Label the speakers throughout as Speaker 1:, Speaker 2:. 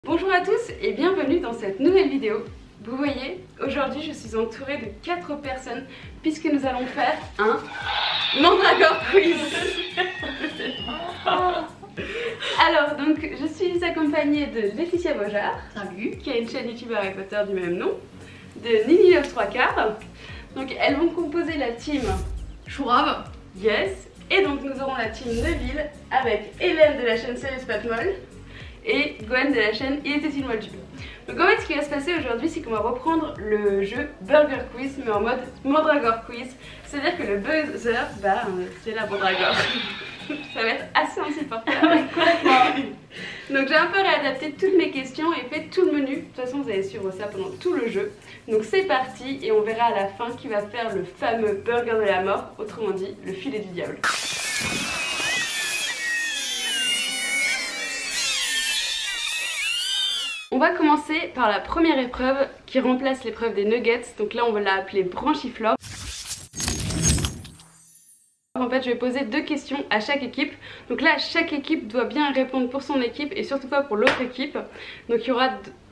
Speaker 1: Bonjour à tous et bienvenue dans cette nouvelle vidéo. Vous voyez, aujourd'hui je suis entourée de 4 personnes puisque nous allons faire un Mandragore quiz. Alors donc je suis accompagnée de Laetitia Beaujard, salut, qui a une chaîne YouTube Harry Potter du même nom, de Nini Love 3/4. Donc elles vont composer la team Chourave, yes, et donc nous aurons la team Neville avec Hélène de la chaîne Serious Pas Molle et Gwen de la chaîne Il était une Moldu. Donc en fait ce qui va se passer aujourd'hui c'est qu'on va reprendre le jeu Burger Quiz mais en mode Mandragore Quiz. C'est à dire que le buzzer, c'est la Mandragore. Ça va être assez insupportable. Donc j'ai un peu réadapté toutes mes questions et fait tout le menu. De toute façon vous allez suivre ça pendant tout le jeu. Donc c'est parti et on verra à la fin qui va faire le fameux burger de la mort, autrement dit le filet du diable. On va commencer par la première épreuve qui remplace l'épreuve des nuggets. Donc là on va l'appeler branchiflore. En fait je vais poser 2 questions à chaque équipe. Donc là chaque équipe doit bien répondre pour son équipe et surtout pas pour l'autre équipe. Donc il y aura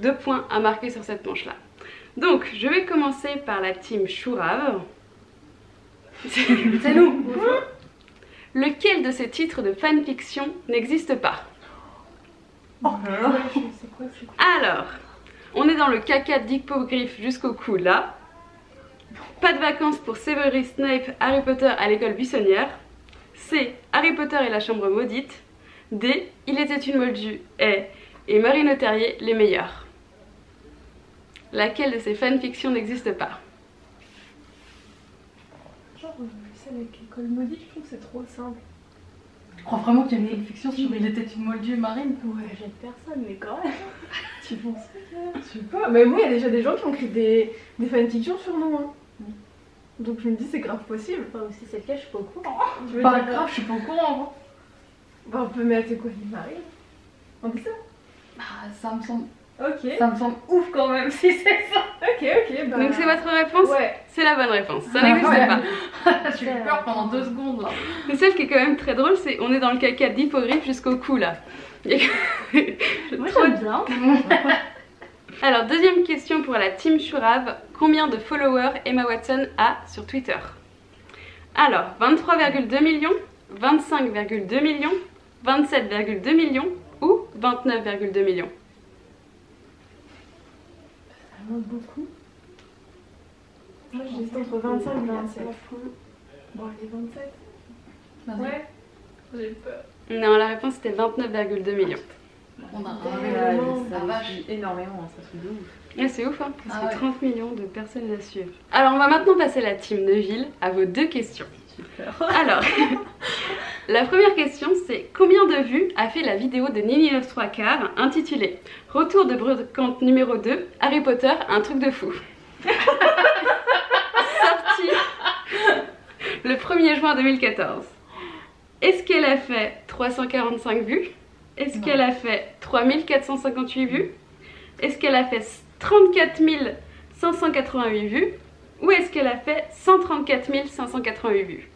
Speaker 1: 2 points à marquer sur cette manche là. Donc je vais commencer par la team Chourave. C'est nous. Lequel de ces titres de fanfiction n'existe pas? Alors, on est dans le caca d'hippogriffe jusqu'au cou là. Pas de vacances pour Severus Snape, Harry Potter à l'école buissonnière. C. Harry Potter et la chambre maudite. D. Il était une Moldu et Marine Le Terrier les meilleurs. Laquelle de ces fanfictions n'existe pas?
Speaker 2: Genre, celle avec l'école maudite, je trouve que c'est trop simple.
Speaker 3: Je crois vraiment qu'il y a une fiction sur Il était une Moldu marine.
Speaker 2: Ouais, j'aime personne, mais quand même. Tu penses que... Je sais pas, mais moi il y a déjà des gens qui ont écrit des fanfictions sur nous. Hein. Donc je me dis c'est grave possible.
Speaker 4: Enfin, si c'est le cas, je suis pas au courant.
Speaker 2: Tu veux
Speaker 3: Pas
Speaker 2: dire
Speaker 3: grave, je suis pas au courant.
Speaker 2: Bah on peut mettre quoi, les marines. On dit ça?
Speaker 3: Bah, ça me semble
Speaker 2: Ok.
Speaker 3: ouf quand même si c'est ça.
Speaker 2: Ok, bah...
Speaker 1: Donc c'est votre réponse?
Speaker 2: Ouais.
Speaker 1: C'est la bonne réponse, ça n'existe pas.
Speaker 3: J'ai eu peur pendant 2 secondes là.
Speaker 1: Mais celle qui est quand même très drôle, c'est on est dans le caca d'hippogriffe jusqu'au cou là.
Speaker 4: Moi j'aime bien.
Speaker 1: Alors deuxième question pour la team Chourave. Combien de followers Emma Watson a sur Twitter? Alors 23,2 millions, 25,2 millions, 27,2 millions ou 29,2 millions?
Speaker 2: Ça monte beaucoup. Moi j'hésite entre 25 et 27. Bon, les 27. Ouais. J'ai peur.
Speaker 1: Non, la réponse c'était 29,2 millions.
Speaker 3: On a
Speaker 2: Ça
Speaker 3: vache.
Speaker 4: Énormément, ça se de ouf.
Speaker 1: Ouais, c'est ouf, hein, parce que
Speaker 3: Ah ouais.
Speaker 1: 30 millions de personnes la suivent. Alors on va maintenant passer à la team Neville, à vos 2 questions.
Speaker 4: Super.
Speaker 1: Alors, la première question c'est combien de vues a fait la vidéo de Nini Love 3/4 intitulée Retour de brocante numéro 2, Harry Potter, un truc de fou. Sortie le 1er juin 2014. Est-ce qu'elle a fait 345 vues? Est-ce qu'elle a fait 3458 vues? Est-ce qu'elle a fait 34 588 vues? Ou est-ce qu'elle a fait 134 588 vues?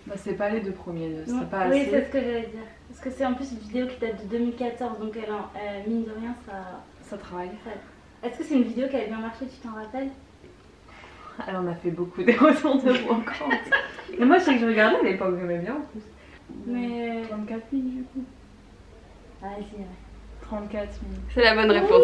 Speaker 4: Bah, c'est pas les 2 premiers, c'est pas
Speaker 5: Oui,
Speaker 4: assez.
Speaker 5: c'est ce que j'allais dire. Parce que c'est en plus une vidéo qui date de 2014, donc mine de rien,
Speaker 4: Ça travaille.
Speaker 5: Est-ce que c'est une vidéo qui a bien marché, tu t'en rappelles?
Speaker 4: Elle en a fait beaucoup des retours de brocante. Mais moi, je sais que je regardais à l'époque, j'aimais bien en plus.
Speaker 5: Mais...
Speaker 4: 34 000 du coup.
Speaker 5: Ah, si, ouais.
Speaker 4: 34 000.
Speaker 1: C'est la bonne réponse.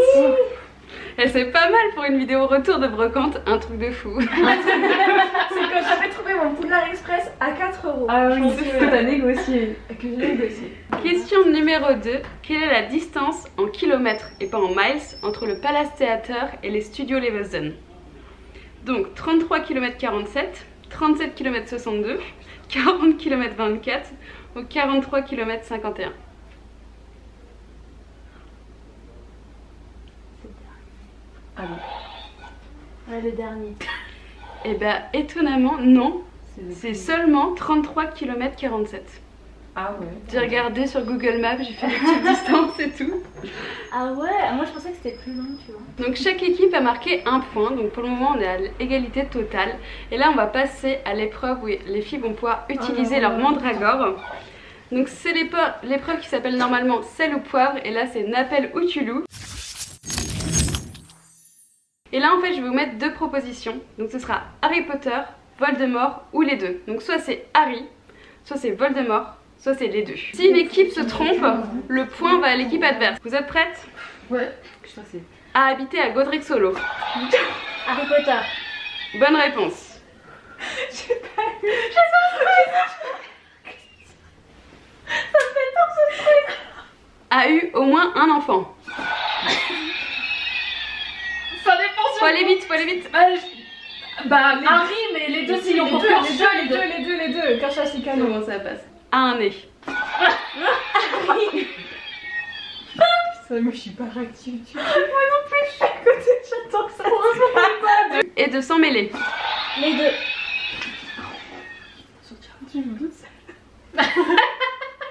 Speaker 1: Et c'est pas mal pour une vidéo retour de brocante, un truc de fou.
Speaker 2: C'est quand j'avais trouvé mon Poudlard Express à 4 €.
Speaker 4: Ah oui,
Speaker 2: Je
Speaker 4: c'est que t'as négocié.
Speaker 2: Que j'ai négocié.
Speaker 1: Question numéro 2. Quelle est la distance en kilomètres et pas en miles entre le Palace Theatre et les studios Leavesden? Donc 33 km 47, 37 km 62, 40 km 24 ou 43 km 51?
Speaker 4: Ah bon.
Speaker 5: Ouais, le dernier.
Speaker 1: Eh ben étonnamment non, c'est seulement 33 km 47.
Speaker 4: Ah ouais.
Speaker 1: J'ai regardé sur Google Maps, j'ai fait les petites distances et tout.
Speaker 5: Ah ouais, moi je pensais que c'était plus long, tu vois.
Speaker 1: Donc chaque équipe a marqué un point, donc pour le moment on est à l'égalité totale. Et là on va passer à l'épreuve où les filles vont pouvoir utiliser leur mandragore. Donc c'est l'épreuve qui s'appelle normalement sel ou poivre et là c'est n'appelle ou tu loues. Et là en fait je vais vous mettre deux propositions. Donc ce sera Harry Potter, Voldemort ou les deux. Donc soit c'est Harry, soit c'est Voldemort, soit c'est les deux. Si une équipe se trompe, le point va à l'équipe adverse. Vous êtes prêtes?
Speaker 3: Ouais.
Speaker 1: À habiter à Godric Solo.
Speaker 5: Harry Potter.
Speaker 1: Bonne réponse.
Speaker 5: J'ai pas eu. Ça me fait peur ce truc.
Speaker 1: A eu au moins un enfant.
Speaker 2: Ça dépend sur...
Speaker 1: Faut aller vite, faut aller vite.
Speaker 2: Bah, Harry, mais les deux,
Speaker 3: Les
Speaker 2: c'est
Speaker 3: deux,
Speaker 2: les deux. Kershak Chicano.
Speaker 1: Comment ça passe? A un nez.
Speaker 2: Ça, moi, je suis pas réactive. Moi non plus, je suis à côté, j'attends que ça me
Speaker 1: Et de s'en mêler.
Speaker 5: Les deux.
Speaker 2: Tu me doutes ça.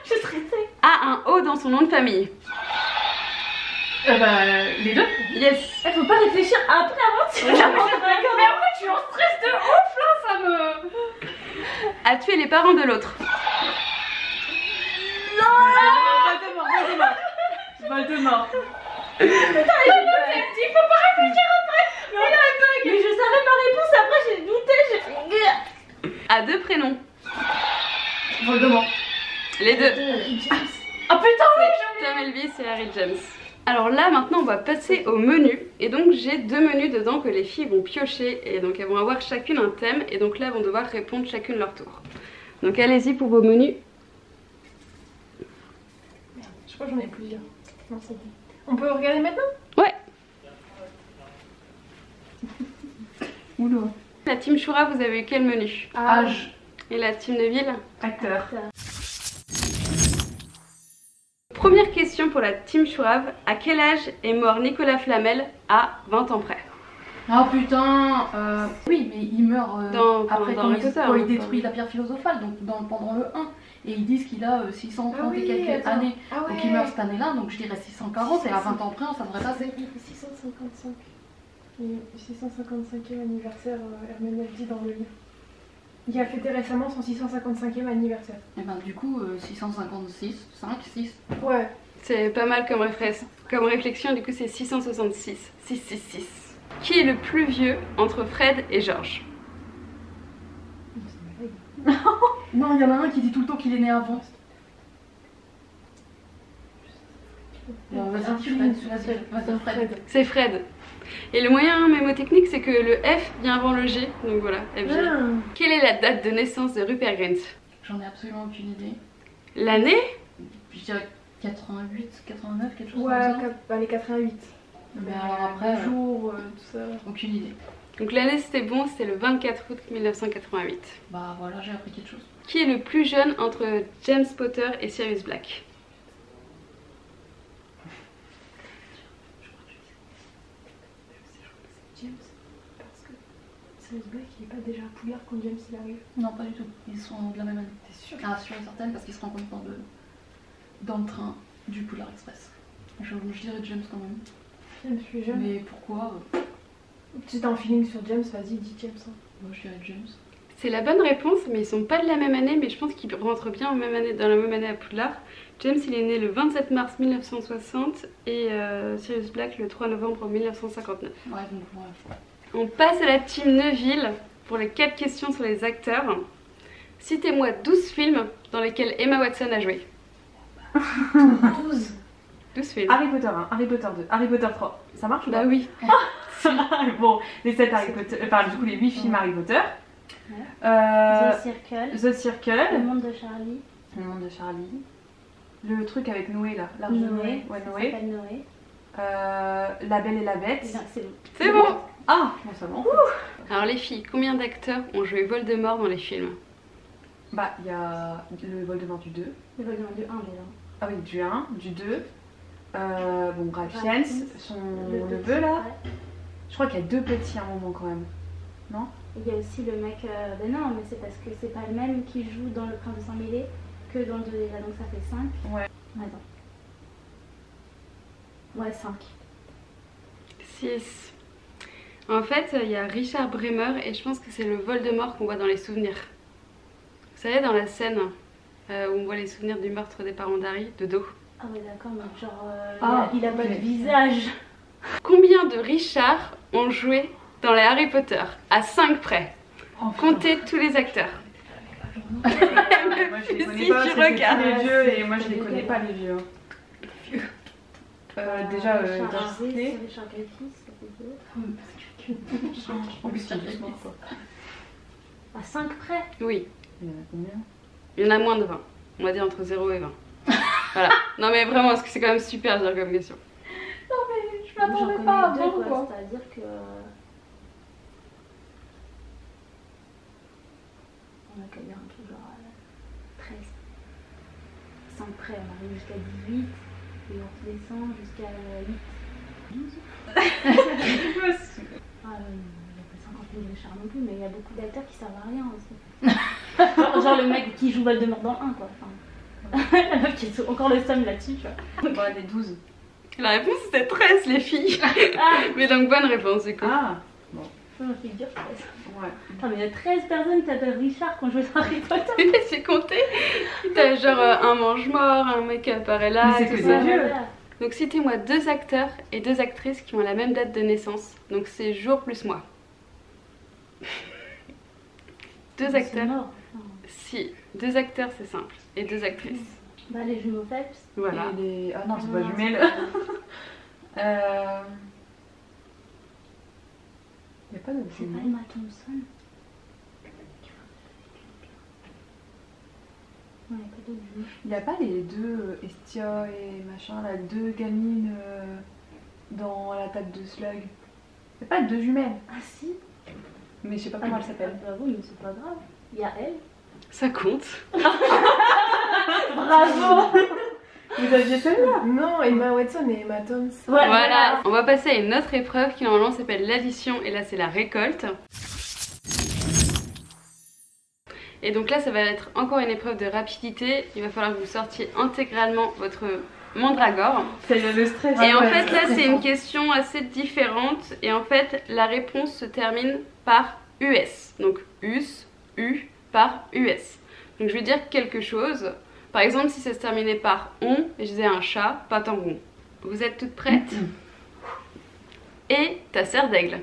Speaker 5: Je suis stressée.
Speaker 1: A un O dans son nom de famille.
Speaker 3: Les deux.
Speaker 1: Yes.
Speaker 5: Faut pas réfléchir après avant.
Speaker 2: Mais après, je suis en stress de ouf là, ça me...
Speaker 1: A tué les parents de l'autre.
Speaker 3: Voldemort.
Speaker 5: Mais je savais ma réponse, après j'ai douté, j'ai fait...
Speaker 1: A deux prénoms.
Speaker 3: Voldemort.
Speaker 1: Les deux.
Speaker 2: Ah putain, oui,
Speaker 1: Tom Elvis et Harry James. Alors là maintenant on va passer au menu. Et donc j'ai deux menus dedans que les filles vont piocher. Et donc elles vont avoir chacune un thème. Et donc là elles vont devoir répondre chacune leur tour. Donc allez-y pour vos menus.
Speaker 2: Je crois que j'en ai plusieurs. Non, c'est bon. On peut regarder maintenant?
Speaker 1: Ouais.
Speaker 3: Oula.
Speaker 1: La team Shura, vous avez eu quel menu?
Speaker 3: Âge.
Speaker 1: Et la team Neville?
Speaker 3: Acteur.
Speaker 1: Première question pour la team Chourave. À quel âge est mort Nicolas Flamel à 20 ans près?
Speaker 3: Ah putain. Oui, mais il meurt après
Speaker 1: dans
Speaker 3: quand
Speaker 1: Harry Potter,
Speaker 3: il
Speaker 1: hein,
Speaker 3: détruit la pierre philosophale, donc pendant le 1. Et ils disent qu'il a 630 et quelques
Speaker 2: attends.
Speaker 3: années.
Speaker 2: Ah ouais.
Speaker 3: Donc il meurt cette année-là, donc je dirais 640 et à 20 ans près, ça devrait passer.
Speaker 2: 655. 655e anniversaire, Hermione dit dans le livre. Il a fêté récemment son 655e anniversaire.
Speaker 3: Et ben du coup, 656, 5, 6.
Speaker 2: Ouais.
Speaker 1: C'est pas mal comme réflexion, du coup c'est 666. 666. Qui est le plus vieux entre Fred et George?
Speaker 3: Non, il y en a un qui dit tout le temps qu'il est né avant. Vas-y, Fred.
Speaker 1: C'est Fred. Et le moyen mémotechnique c'est que le F vient avant le G, donc voilà, FG. Quelle est la date de naissance de Rupert Grint?
Speaker 3: J'en ai absolument aucune idée.
Speaker 1: L'année?
Speaker 3: Je dirais 88, 89, quelque chose
Speaker 2: Ouais,
Speaker 3: comme ça.
Speaker 2: les 88.
Speaker 3: Mais alors après,
Speaker 2: le jour, tout ça.
Speaker 3: aucune idée.
Speaker 1: Donc l'année c'était bon, c'était le 24 août 1988.
Speaker 3: Bah voilà, j'ai appris quelque chose.
Speaker 1: Qui est le plus jeune entre James Potter et Sirius Black?
Speaker 2: James. Parce que Sirius Black, il est pas déjà à Poudlard quand James il arrive.
Speaker 3: Non, pas du tout. Ils sont de la même année.
Speaker 2: T'es sûr?
Speaker 3: Ah, sûr et certaine, parce qu'ils se rencontrent dans le train du Poudlard Express. Je dirais James quand même.
Speaker 2: James, je suis jeune.
Speaker 3: Mais pourquoi
Speaker 2: Si t'as un feeling sur James, vas-y, dis James. Hein.
Speaker 3: Moi je dirais James.
Speaker 1: C'est la bonne réponse, mais ils sont pas de la même année, mais je pense qu'ils rentrent bien dans la même année à Poudlard. James il est né le 27 mars 1960 et Sirius Black le 3 novembre 1959.
Speaker 3: Ouais, donc ouais.
Speaker 1: On passe à la team Neville pour les 4 questions sur les acteurs. Citez-moi 12 films dans lesquels Emma Watson a joué.
Speaker 2: 12.
Speaker 1: 12 films.
Speaker 4: Harry Potter 1, Harry Potter 2, Harry Potter 3. Ça marche ou
Speaker 1: Bah
Speaker 4: pas?
Speaker 1: oui.
Speaker 4: Bon, les 7 Harry Potter, enfin du coup les 8 films Harry Potter.
Speaker 5: The Circle.
Speaker 4: The Circle.
Speaker 5: Le monde de Charlie.
Speaker 4: Le monde de Charlie. Le truc avec Noé là. L'arche de
Speaker 5: Noé.
Speaker 4: Ouais,
Speaker 5: Ça
Speaker 4: Noé.
Speaker 5: s'appelle Noé.
Speaker 4: La Belle et la Bête.
Speaker 5: Eh bien, c'est bon.
Speaker 1: C'est bon.
Speaker 4: Ah, bon ça va.
Speaker 1: Alors les filles, combien d'acteurs ont joué Voldemort dans les films?
Speaker 4: Bah, il y a le Voldemort du 2.
Speaker 5: Le Voldemort du 1 déjà.
Speaker 4: Ah oui, du 1, du 2. Bon, Ralph
Speaker 5: Ralph
Speaker 4: Fiennes,
Speaker 5: Fiennes.
Speaker 4: son
Speaker 5: Le
Speaker 4: neveu là.
Speaker 5: Ouais.
Speaker 4: Je crois qu'il y a 2 petits à un moment quand même. Non?
Speaker 5: Il y a aussi le mec. Ben non, mais c'est parce que c'est pas le même qui joue dans Le Prince de Saint-Mêlé que dans le 2 déjà, donc ça fait 5.
Speaker 4: Ouais.
Speaker 5: Attends. Ouais, 5.
Speaker 1: 6. En fait, il y a Richard Bremer et je pense que c'est le Voldemort qu'on voit dans les souvenirs. Vous savez, dans la scène où on voit les souvenirs du meurtre des parents d'Harry, de dos.
Speaker 5: Ah ouais d'accord, mais genre
Speaker 3: Ah,
Speaker 5: il a pas de
Speaker 3: ok.
Speaker 5: visage.
Speaker 1: Combien de Richard ont joué dans les Harry Potter? À 5 près.
Speaker 3: Oh,
Speaker 1: Comptez tous les acteurs.
Speaker 4: Moi je les connais
Speaker 1: Si,
Speaker 4: pas,
Speaker 1: tu
Speaker 4: c'est
Speaker 1: regardes.
Speaker 4: les vieux et moi je les connais pas les vieux. Déjà, Disney.
Speaker 5: Richard Griffith, ça fait deux.
Speaker 3: En plus, c'est juste quoi.
Speaker 5: À 5 près.
Speaker 1: Oui,
Speaker 4: Il y en a combien?
Speaker 1: il y en a moins de 20. On va dire entre 0 et 20. Voilà. Non mais vraiment, parce que c'est quand même super dur comme question.
Speaker 3: Je
Speaker 5: J'en
Speaker 3: m'attendais
Speaker 5: connais
Speaker 3: pas à
Speaker 5: deux,
Speaker 3: 20
Speaker 5: quoi.
Speaker 3: quoi.
Speaker 5: C'est-à-dire que... On a qu'à dire un truc genre 13. 5 près, on arrive jusqu'à 18. Et on descend jusqu'à 8. 12. Ah, il n'y a pas 50 000 Richard non plus, mais il y a beaucoup d'acteurs qui servent à rien aussi. genre le mec qui joue Voldemort dans le 1 quoi. Enfin, la meuf qui est encore le seum là-dessus, tu vois.
Speaker 4: Bon, les 12.
Speaker 1: La réponse c'était 13 les filles. Mais donc bonne réponse du coup.
Speaker 4: Ah
Speaker 5: Ça me fait dur, 13.
Speaker 4: ouais.
Speaker 5: Attends, mais il y a 13 personnes qui s'appellent Richard quand je joue dans Harry Potter.
Speaker 1: C'est compté. T'as genre un mange-mort, un mec qui apparaît là.
Speaker 4: Mais c'est
Speaker 1: tout
Speaker 4: que
Speaker 1: ça.
Speaker 4: des vieux.
Speaker 1: Donc citez-moi 2 acteurs et 2 actrices qui ont la même date de naissance. Donc c'est jour plus mois. 2
Speaker 5: C'est
Speaker 1: acteurs.
Speaker 5: mort. Enfin,
Speaker 1: Si, 2 acteurs c'est simple. Et 2 actrices.
Speaker 5: bah, les jumeaux Phelps.
Speaker 1: Voilà.
Speaker 4: Et les... Ah non, c'est pas
Speaker 5: Non,
Speaker 4: jumelles. Il n'y a pas d'autres
Speaker 5: C'est pas
Speaker 4: jumeaux.
Speaker 5: Emma Thompson. Ouais, pas d'autres jumeaux.
Speaker 4: Il n'y a pas les deux Estia et machin, là, 2 gamines dans la table de Slug. Il n'y a pas 2 jumelles.
Speaker 5: Ah si.
Speaker 4: Mais je sais pas comment elles s'appellent.
Speaker 5: Bah oui, mais c'est pas grave. Il y a elle.
Speaker 1: Ça compte.
Speaker 5: Bravo.
Speaker 4: Vous aviez celle-là?
Speaker 2: Non, Emma Watson et Emma Thompson.
Speaker 5: Ouais,
Speaker 1: Voilà. On va passer à une autre épreuve qui normalement s'appelle l'addition et là c'est la récolte. Et donc là ça va être encore une épreuve de rapidité. Il va falloir que vous sortiez intégralement votre mandragore.
Speaker 4: Ça y est, le stress.
Speaker 1: Et en
Speaker 4: Ouais,
Speaker 1: fait là c'est une
Speaker 4: stressant.
Speaker 1: question assez différente et en fait la réponse se termine par US. Donc US, U par US. Donc je vais dire quelque chose. Par exemple si ça se terminait par on et je disais un chat, pas tant rond. Vous êtes toutes prêtes? Et ta serre d'aigle.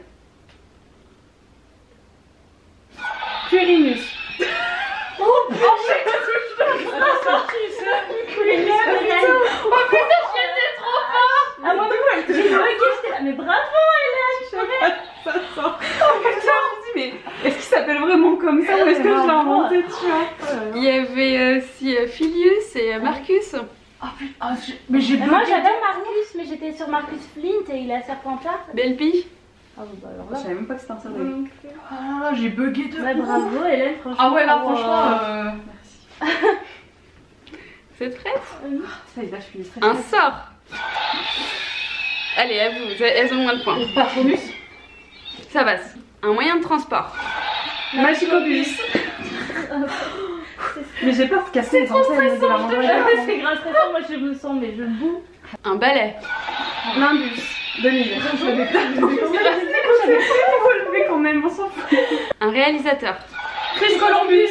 Speaker 4: Quirinus.
Speaker 5: Ah moi j'ai bugué, j'étais là. Mais bravo Hélène.
Speaker 4: Ça sort. Je me dis, mais est-ce qu'il s'appelle vraiment comme ça ou est-ce que je l'ai inventé, tu vois?
Speaker 1: Il y avait aussi Filius et Marcus.
Speaker 3: Ah putain, ah, mais j'ai
Speaker 5: Mais moi
Speaker 3: bugué.
Speaker 5: j'avais Marcus, mais j'étais sur Marcus Flint et il a Serpentard.
Speaker 1: Belpi.
Speaker 5: Ah oui, bah alors
Speaker 4: Je
Speaker 5: là.
Speaker 4: savais même pas que c'était un cerf
Speaker 5: Moi
Speaker 4: d'aigle.
Speaker 5: non plus.
Speaker 3: Ah là là, j'ai bugué de
Speaker 5: Ouais,
Speaker 3: ouf.
Speaker 5: bravo Hélène, franchement.
Speaker 3: Ah ouais, là
Speaker 5: bravo.
Speaker 3: franchement,
Speaker 4: Merci.
Speaker 1: Vous êtes prêtes?
Speaker 4: Ça y est, là, je suis stressée.
Speaker 1: Un sort. Allez, à vous, elles ont moins de points.
Speaker 3: Patronus.
Speaker 1: Ça passe. Un moyen de transport.
Speaker 4: Magicobus. Mais j'ai peur de casser les antennes de la mandragore.
Speaker 5: C'est grave stressant, moi je me sens, mais je boue.
Speaker 1: Un balai.
Speaker 4: Nimbus. Bonne idée. Je l'avais pas. Je l'avais pas levé quand même, on s'en fout.
Speaker 1: Un réalisateur.
Speaker 3: Chris Columbus.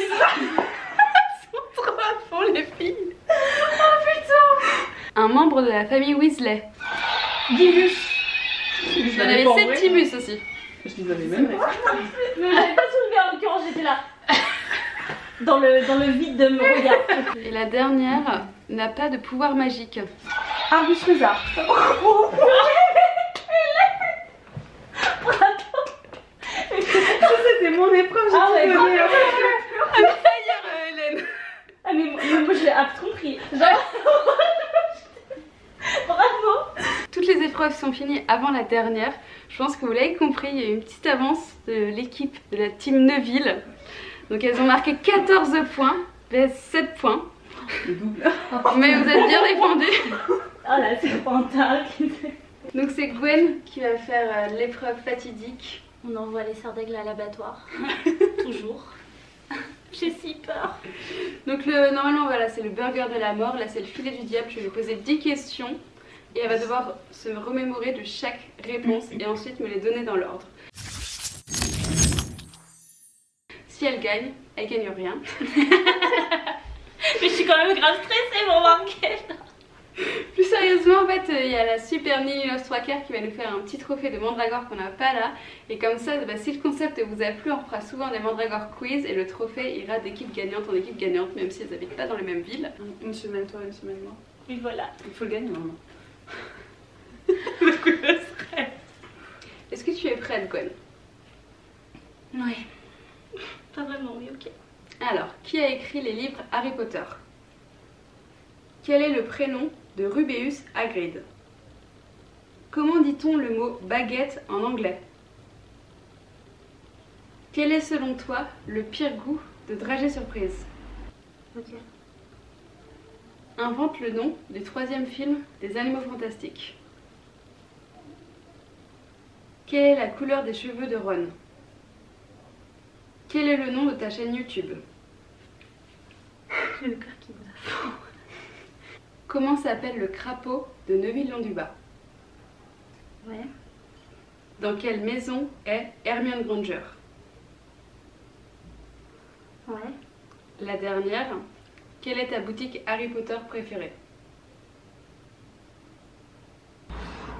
Speaker 1: Trop à fond les filles. Oh putain. Un membre de la famille Weasley.
Speaker 3: Gilus.
Speaker 1: Il y en avait Septimus aussi.
Speaker 4: Je les avais même pas.
Speaker 5: Mais j'avais pas soulevé en l'occurrence, j'étais là. Dans le vide de mon regard.
Speaker 1: Et la dernière n'a pas de pouvoir magique.
Speaker 4: Arbus Résard. C'était mon épreuve, j'ai
Speaker 5: Ah ouais,
Speaker 4: tout donné.
Speaker 1: Hélène.
Speaker 5: Ah mais moi je l'ai à tout pris. Genre... Bravo.
Speaker 1: Toutes les épreuves sont finies avant la dernière. Je pense que vous l'avez compris, il y a eu une petite avance de l'équipe de la team Neuville. Donc elles ont marqué 14 points, vs 7 points.
Speaker 4: Le double.
Speaker 1: Mais vous êtes bien défendus.
Speaker 5: Oh là, c'est Pantal qui fait.
Speaker 1: Donc c'est Gwen qui va faire l'épreuve fatidique.
Speaker 5: On envoie les serres d'aigle à l'abattoir. Toujours. J'ai si peur.
Speaker 1: Donc normalement voilà, c'est le burger de la mort, là c'est le filet du diable. Je vais lui poser 10 questions et elle va devoir se remémorer de chaque réponse et ensuite me les donner dans l'ordre. Si elle gagne rien.
Speaker 5: Mais je suis quand même grave stressée pour voir quelle.
Speaker 1: Plus sérieusement, en fait, il y a la super Nini Loves 3/4 qui va nous faire un petit trophée de Mandragore qu'on n'a pas là. Et comme ça, bah, si le concept vous a plu, on fera souvent des Mandragore quiz et le trophée ira d'équipe gagnante en équipe gagnante, même si elles n'habitent pas dans les mêmes villes.
Speaker 2: Une semaine toi, une semaine moi.
Speaker 5: Oui, voilà.
Speaker 2: Il faut le gagner maman.
Speaker 1: Beaucoup de stress. Est-ce que tu es prête, Gwen?
Speaker 5: Ouais. Pas vraiment, oui, ok.
Speaker 1: Alors, qui a écrit les livres Harry Potter? Quel est le prénom de Rubeus Hagrid? Comment dit-on le mot baguette en anglais? Quel est selon toi le pire goût de Dragée Surprise?
Speaker 5: Ok.
Speaker 1: Invente le nom du 3e film des Animaux Fantastiques. Quelle est la couleur des cheveux de Ron? Quel est le nom de ta chaîne YouTube?
Speaker 5: J'ai le cœur qui bat.
Speaker 1: Comment s'appelle le crapaud de Neuvillon-du-Bas?
Speaker 5: Ouais.
Speaker 1: Dans quelle maison est Hermione Granger?
Speaker 5: Ouais.
Speaker 1: La dernière, quelle est ta boutique Harry Potter préférée?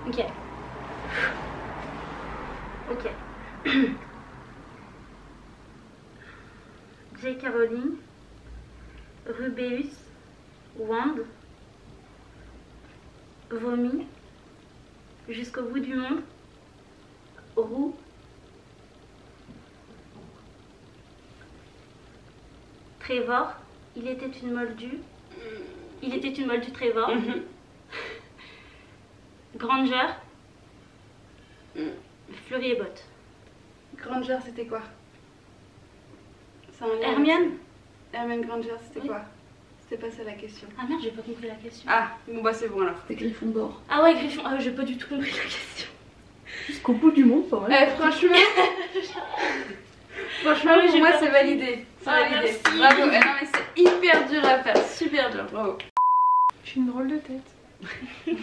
Speaker 5: Ok. Ok. J.K. Rowling, Rubeus, Wand, Vomi, Jusqu'au bout du monde, Roux, Trevor, Il était une moldue, Il était une moldue Trevor, Granger, Fleury et Botte.
Speaker 1: Granger, c'était quoi? C'est un lien.
Speaker 5: Hermione?
Speaker 1: Hermione Granger, c'était
Speaker 5: Oui.
Speaker 1: quoi? C'était pas ça la question.
Speaker 5: Ah merde, j'ai pas compris la question.
Speaker 1: Ah, bon bah c'est bon alors.
Speaker 3: C'était Gryffondor.
Speaker 5: Ah ouais, Griffon, ah, j'ai pas du tout compris la question.
Speaker 3: Jusqu'au bout du monde, pas vrai.
Speaker 1: Franchement, franchement
Speaker 5: Ah oui,
Speaker 1: pour
Speaker 5: j'ai
Speaker 1: moi
Speaker 5: pas
Speaker 1: c'est
Speaker 5: compris.
Speaker 1: validé. C'est
Speaker 5: Ah,
Speaker 1: validé.
Speaker 5: merci.
Speaker 1: Bravo. Non mais c'est hyper dur à faire, super dur, bravo.
Speaker 2: J'ai une drôle de tête.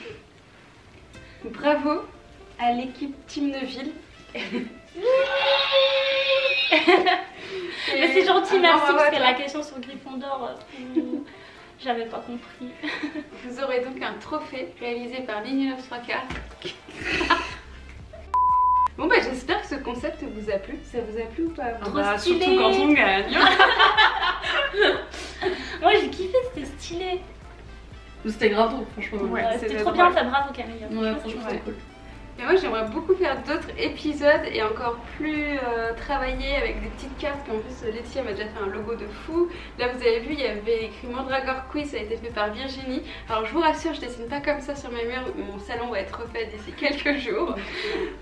Speaker 1: Bravo à l'équipe Team Neuville.
Speaker 5: Mais c'est gentil,
Speaker 1: Ah,
Speaker 5: merci,
Speaker 1: bravo à
Speaker 5: parce que
Speaker 1: toi.
Speaker 5: la question sur Gryffondor, j'avais pas compris.
Speaker 1: Vous aurez donc un trophée réalisé par Nini Loves 3/4. Bon bah j'espère que ce concept vous a plu. Ça vous a plu ou pas?
Speaker 5: Trop stylé.
Speaker 2: Surtout quand on gagne.
Speaker 5: Moi j'ai kiffé, c'était stylé.
Speaker 3: C'était grave drôle, franchement.
Speaker 2: Ouais,
Speaker 5: C'était
Speaker 1: c'était
Speaker 5: trop
Speaker 1: drôle.
Speaker 5: bien, enfin bravo Camille.
Speaker 3: Ouais, franchement, c'était cool.
Speaker 1: Et moi j'aimerais beaucoup faire d'autres épisodes et encore plus travailler avec des petites cartes. Puis en plus Laetitia m'a déjà fait un logo de fou. Là vous avez vu il y avait écrit Mandragore Quiz, ça a été fait par Virginie. Alors je vous rassure, je dessine pas comme ça sur mes murs, mon salon va être refait d'ici quelques jours.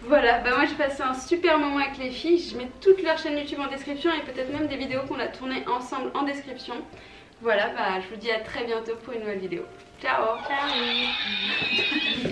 Speaker 1: Voilà, bah moi j'ai passé un super moment avec les filles. Je mets toutes leurs chaînes YouTube en description et peut-être même des vidéos qu'on a tournées ensemble en description. Voilà, bah je vous dis à très bientôt pour une nouvelle vidéo. Ciao.
Speaker 5: Ciao.